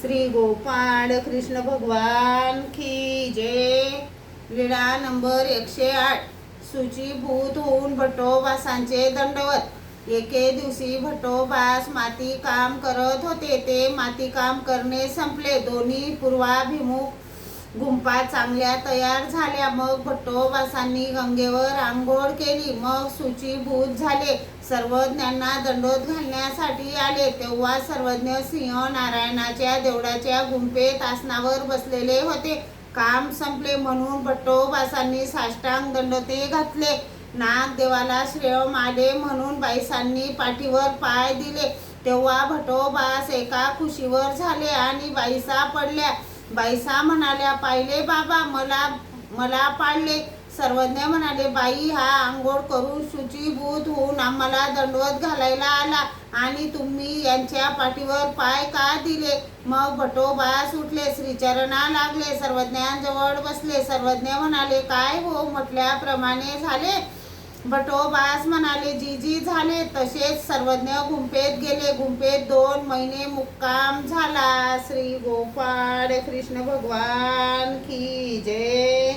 श्री गोपाळ कृष्ण भगवान की जय। लीळा नंबर 108। शुचीभूत होऊन भट्टोबासांचे दंडवत। एके दिवशी भट्टोबास माती काम करत होते। ते माती काम करणे संपले। दोन्ही पूर्वाभिमुख गुंफा चांगल्या तयार झाल्या। मग भट्टोबासांनी गंगेवर आंघोळ केली। मग शुचीभूत झाले। सर्वज्ञांना दंडोत घालण्यासाठी आले तेव्हा सर्वज्ञ सिंह नारायणाच्या देवळाच्या गुंफेत आसनावर बसलेले होते। काम संपले म्हणून भट्टोबासांनी साष्टांग दंडोते घातले। नागदेवाला श्रेय आले म्हणून बाईसांनी पाठीवर पाय दिले तेव्हा भट्टोबास एका खुशीवर झाले आणि बाईसा पडल्या। बाईसा म्हणाल्या, पाहिले बाबा, मला पाळले। सर्वज्ञ म्हणाले, बाई हा आंघोळ करून शुचीभूत होऊन आम्हाला दंडवत घालायला आला आणि तुम्ही यांच्या पाठीवर पाय का दिले? मग भट्टोबास उठले, श्रीचरणा लागले, सर्वज्ञांजवळ बसले। सर्वज्ञ म्हणाले, काय हो म्हटल्याप्रमाणे झाले? भट्टोबास म्हणाले, जी झाले तसेच। सर्वज्ञ गुंफेत गेले। गुंफेत 2 महिने मुक्काम झाला। श्री गोपाळ कृष्ण भगवान की जय।